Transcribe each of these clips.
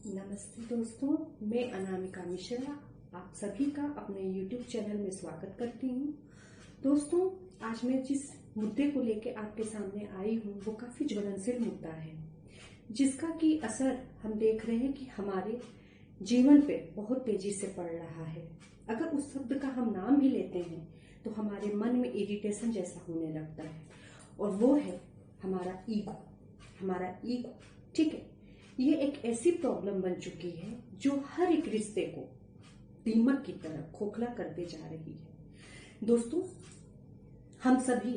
नमस्ते दोस्तों, मैं अनामिका मिश्रा आप सभी का अपने YouTube चैनल में स्वागत करती हूँ। दोस्तों, आज मैं जिस मुद्दे को लेकर आपके सामने आई हूँ वो काफी ज्वलनशील मुद्दा है, जिसका की असर हम देख रहे हैं कि हमारे जीवन पे बहुत तेजी से पड़ रहा है। अगर उस शब्द का हम नाम भी लेते हैं तो हमारे मन में इरिटेशन जैसा होने लगता है, और वो है हमारा ईगो। हमारा ईगो, ठीक है, ये एक ऐसी प्रॉब्लम बन चुकी है जो हर एक रिश्ते को दीमक की तरह खोखला करते जा रही है। दोस्तों, हम सभी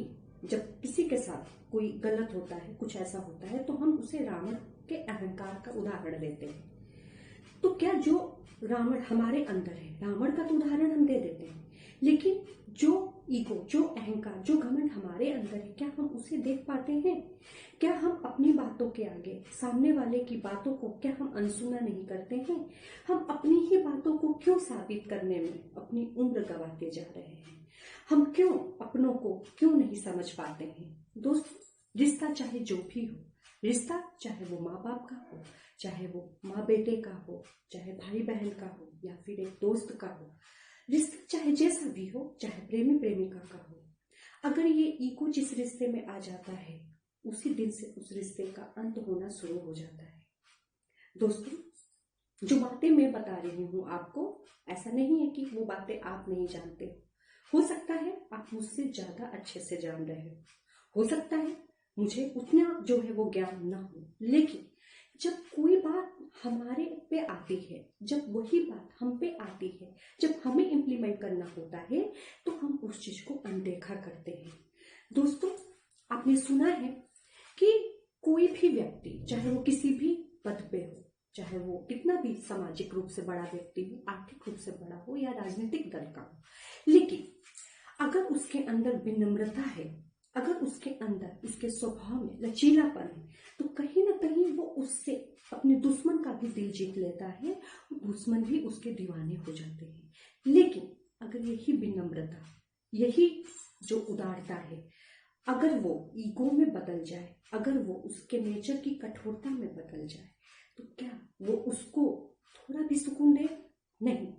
जब किसी के साथ कोई गलत होता है, कुछ ऐसा होता है, तो हम उसे रावण के अहंकार का उदाहरण देते हैं। तो क्या जो रावण हमारे अंदर है, रावण का तो उदाहरण हम दे देते हैं, लेकिन जो ईगो, जो अहंकार, जो घमंड हमारे अंदर है, क्या हम उसे देख पाते हैं? क्या हम अपनी बातों के आगे सामने वाले की बातों को क्या हम अनसुना नहीं करते हैं? हम अपनी ही बातों को क्यों साबित करने में अपनी उम्र गंवाते जा रहे हैं? हम क्यों अपनों को क्यों नहीं समझ पाते हैं? दोस्तों, रिश्ता चाहे जो भी हो, रिश्ता चाहे वो माँ बाप का हो, चाहे वो माँ बेटे का हो, चाहे भाई बहन का हो, या फिर एक दोस्त का हो, रिश्ता चाहे जैसा भी हो, चाहे प्रेमी प्रेमिका का हो, अगर ये ईगो जिस रिश्ते में आ जाता है, उसी दिन से उस रिश्ते का अंत होना शुरू हो जाता है। दोस्तों, जो बातें मैं बता रही हूँ आपको, ऐसा नहीं है कि वो बातें आप नहीं जानते। हो सकता है आप मुझसे ज्यादा अच्छे से जान रहे हो सकता है मुझे उतना जो है वो ज्ञान ना हो, लेकिन जब कोई बात हमारे पे आती है, जब वही बात हम पे आती है, जब हमें इम्प्लीमेंट करना होता है, तो हम उस चीज को अनदेखा करते हैं। दोस्तों, आपने सुना है कि कोई भी व्यक्ति, चाहे वो किसी भी पद पे हो, चाहे वो कितना भी सामाजिक रूप से बड़ा व्यक्ति हो, आर्थिक रूप से बड़ा हो, या राजनीतिक दल का हो, लेकिन अगर उसके अंदर विनम्रता है, अगर उसके अंदर, उसके स्वभाव में लचीलापन है, तो कहीं ना कहीं वो उससे अपने दुश्मन का भी दिल जीत लेता है, दुश्मन भी उसके दीवाने हो जाते हैं। लेकिन अगर यही विनम्रता, यही जो उदारता है, अगर वो ईगो में बदल जाए, अगर वो उसके नेचर की कठोरता में बदल जाए, तो क्या वो उसको थोड़ा भी सुकून दे? नहीं।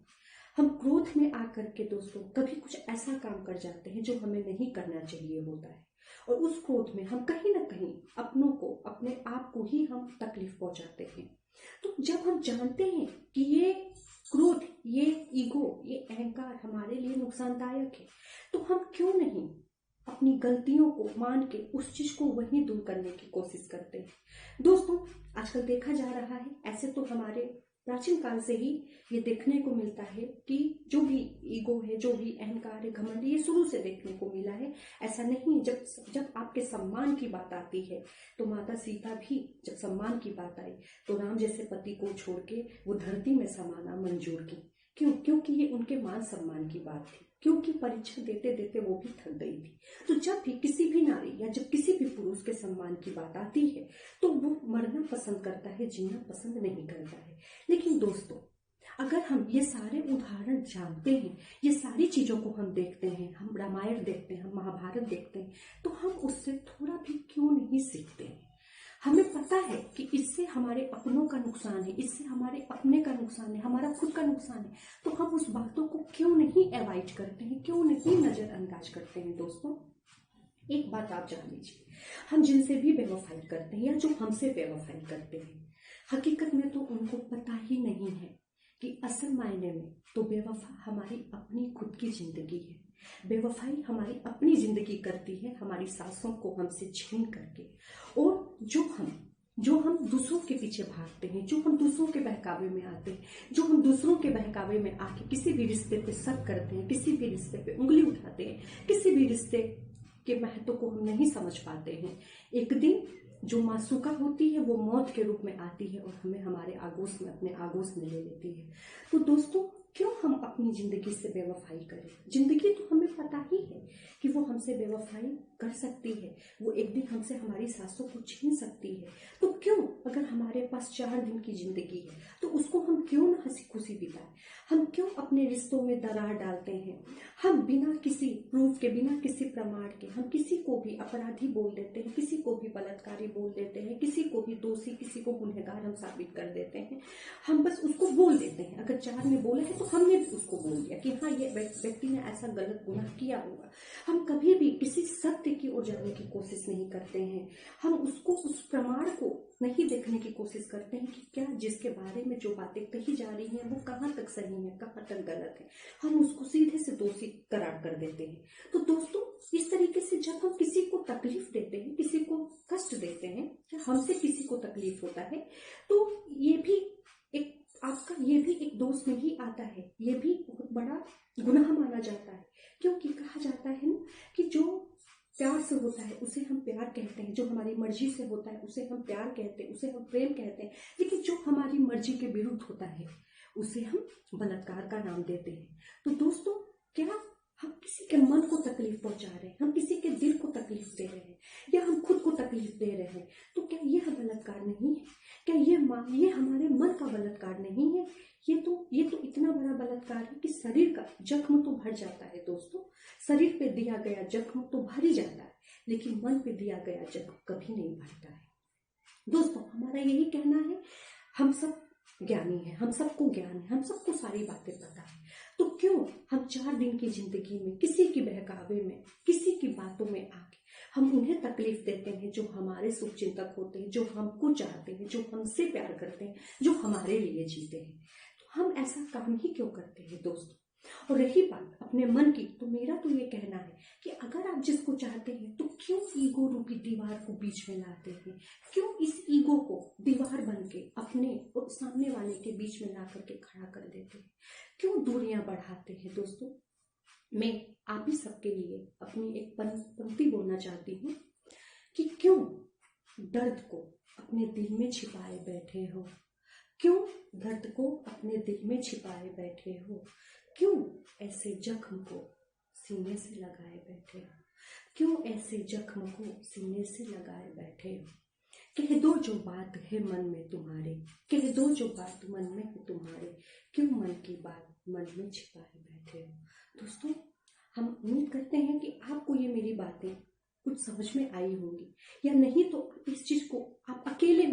हम क्रोध में आकर के दोस्तों कभी कुछ ऐसा काम कर जाते हैं जो हमें नहीं करना चाहिए होता है, और उस क्रोध में हम कहीं ना कहीं अपनों को, अपने आप को ही हम तकलीफ पहुंचाते हैं। तो जब हम जानते हैं कि ये क्रोध, ये ईगो, ये अहंकार हमारे लिए नुकसानदायक है, तो हम क्यों नहीं अपनी गलतियों को मान के उस चीज को वहीं दूर करने की कोशिश करते हैं? दोस्तों, आजकल देखा जा रहा है, ऐसे तो हमारे प्राचीन काल से ही ये देखने को मिलता है कि जो भी ईगो है, जो भी अहंकार है, घमंड, ये शुरू से देखने को मिला है। ऐसा नहीं, जब जब आपके सम्मान की बात आती है, तो माता सीता भी जब सम्मान की बात आई तो राम जैसे पति को छोड़ के वो धरती में समाना मंजूर की। क्यों? क्योंकि ये उनके मान सम्मान की बात थी, क्योंकि परीक्षा देते देते वो भी थक गई थी। तो जब भी किसी भी नारी या जब किसी भी पुरुष के सम्मान की बात आती है, तो वो मरना पसंद करता है, जीना पसंद नहीं करता है। लेकिन दोस्तों, अगर हम ये सारे उदाहरण जानते हैं, ये सारी चीजों को हम देखते हैं, हम रामायण देखते हैं, हम महाभारत देखते हैं, तो हम उससे थोड़ा भी क्यों नहीं सीखते हैं? हमें पता है कि इससे हमारे अपनों का नुकसान है, इससे हमारे अपने का नुकसान है, हमारा खुद का नुकसान है, तो हम उस बातों को क्यों नहीं अवॉइड करते हैं, क्यों नहीं नजरअंदाज करते हैं? दोस्तों, एक बात आप जान लीजिए, हम जिनसे भी बेवफाई करते हैं या जो हमसे बेवफाई करते हैं, हकीकत में तो उनको पता ही नहीं है कि असल मायने में तो बेवफा हमारी अपनी खुद की जिंदगी है। बेवफाई हमारी अपनी जिंदगी करती है, हमारी सांसों को हमसे छीन करके। और जो हम दूसरों के पीछे भागते हैं, जो हम दूसरों के बहकावे में आते हैं, जो हम दूसरों के बहकावे में आके किसी भी रिश्ते पे शक करते हैं, किसी भी रिश्ते पे उंगली उठाते हैं, किसी भी रिश्ते के महत्व को हम नहीं समझ पाते हैं, एक दिन जो मासूका होती है वो मौत के रूप में आती है और हमें हमारे आगोश में, अपने आगोश में ले लेती है। तो दोस्तों, क्यों हम अपनी जिंदगी से बेवफाई करें? जिंदगी तो हमें पता ही है कि वो हमसे बेवफाई कर सकती है, वो एक दिन हमसे हमारी सांसों को छीन सकती है। तो क्यों, अगर हमारे पास 4 दिन की जिंदगी है तो उसको हम क्यों ना हंसी खुशी बिताएं? हम क्यों अपने रिश्तों में दरार डालते हैं? हम बिना किसी प्रूफ के, बिना किसी प्रमाण के हम किसी को भी अपराधी बोल देते हैं, किसी को भी बलात्कारी बोल देते हैं, किसी को भी दोषी, किसी को गुनहगार हम साबित कर देते हैं। हम बस उसको बोल देते हैं। अगर 4 ने बोला है तो हमने भी उसको बोल दिया कि हाँ, ये व्यक्ति ने ऐसा गलत गुनाह किया होगा। हम कभी भी किसी सत्य की ओर जाने की कोशिश नहीं करते हैं। हम उसको, उस प्रमाण को नहीं देखने की कोशिश करते हैं कि क्या जिसके बारे में जो बातें कही जा रही हैं वो कहाँ तक सही है, कहाँ तक गलत है। हम उसको सीधे से दोषी करार कर देते हैं। तो दोस्तों, इस तरीके से जब हम किसी को तकलीफ देते हैं, किसी को कष्ट देते हैं, या हमसे किसी को तकलीफ होता है, तो ये भी एक दोष में ही आता है। ये भी बहुत बड़ा गुनाह माना जाता है, क्योंकि कहा जाता है ना कि जो प्यार से होता है उसे हम प्यार कहते हैं, जो हमारी मर्जी से होता है उसे हम प्यार कहते हैं, उसे हम प्रेम कहते हैं। लेकिन जो हमारी मर्जी के विरुद्ध होता है उसे हम बलात्कार का नाम देते हैं। तो दोस्तों, क्या हम किसी के मन को तकलीफ पहुंचा रहे हैं, हम किसी के दिल को तकलीफ दे रहे हैं, या हम खुद को तकलीफ दे रहे हैं? तो क्या यह बलात्कार नहीं है? क्या ये हमारे मन का बलात्कार नहीं है? ये तो इतना बड़ा बलात्कार है कि शरीर का जख्म तो भर जाता है दोस्तों। शरीर पे दिया गया जख्म तो भर ही जाता है, लेकिन मन पे दिया गया जख्म कभी नहीं भरता है। दोस्तों, हमारा यही कहना है, हम सब ज्ञानी हैं, हम सबको ज्ञान है, हम सबको सारी बातें पता है। तो क्यों हम 4 दिन की जिंदगी में किसी की बहकावे में, किसी की बातों में आके हम उन्हें तकलीफ देते हैं जो हमारे शुभचिंतक होते हैं, जो हमको चाहते हैं, जो हमसे प्यार करते हैं, जो हमारे लिए जीते हैं? तो हम ऐसा काम ही क्यों करते हैं दोस्तों? और रही बात अपने मन की, तो मेरा तो ये कहना है कि अगर आप जिसको चाहते हैं तो क्यों ईगो रूपी दीवार को बीच में लाते हैं? क्यों इस ईगो को दीवार बन के अपने और सामने वाले के बीच में ला करके खड़ा कर देते हैं? क्यों दूरियां बढ़ाते हैं? दोस्तों, मैं आप ही सबके लिए अपनी एक पंक्ति बोलना चाहती हूँ कि क्यों दर्द को अपने दिल में छिपाए बैठे हो? क्यों दर्द को अपने दिल में छिपाए बैठे हो? क्यों ऐसे जख्म को सीने से लगाए बैठे हो? क्यों ऐसे जख्म को सीने से लगाए बैठे हो? कह दो जो बात है मन में तुम्हारे, कह दो जो बात मन में है तुम्हारे, क्यों मन की बात मन में छिपाए बैठे हो? दोस्तों, हम उम्मीद करते हैं कि आपको ये मेरी बातें कुछ समझ में आई होंगी, या नहीं तो इस चीज को आप अकेले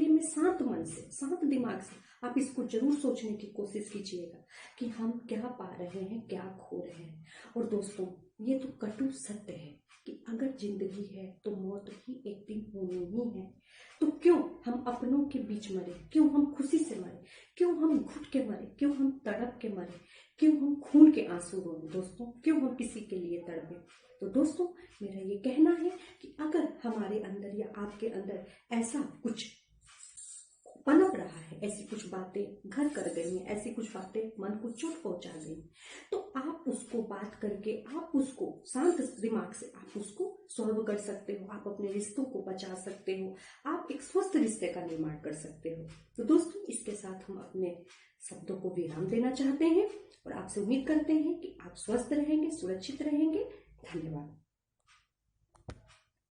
में शांत मन से, शांत दिमाग से आप इसको जरूर सोचने की कोशिश कीजिएगा कि हम क्या पा रहे हैं, क्या खो रहे हैं। और दोस्तों, ये तो कटु सत्य है कि अगर जिंदगी है तो मौत भी एक दिन होनी ही है। तो क्यों हम अपनों के बीच मरे? क्यों हम खुशी से मरे? क्यों हम घुट के मरे? क्यों हम तड़प के मरे? क्यों हम खून के आंसू रोए? दोस्तों, क्यों हम किसी के लिए तड़पे? तो दोस्तों, मेरा ये कहना है कि अगर हमारे अंदर या आपके अंदर ऐसा कुछ पनप रहा है, ऐसी कुछ बातें घर कर गई हैं, ऐसी कुछ बातें मन को चोट पहुंचा गई, तो आप उसको बात करके, आप उसको शांत दिमाग से आप उसको सॉल्व कर सकते हो। आप अपने रिश्तों को बचा सकते हो, आप एक स्वस्थ रिश्ते का निर्माण कर सकते हो। तो दोस्तों, इसके साथ हम अपने शब्दों को विराम देना चाहते हैं और आपसे उम्मीद करते हैं कि आप स्वस्थ रहेंगे, सुरक्षित रहेंगे। धन्यवाद।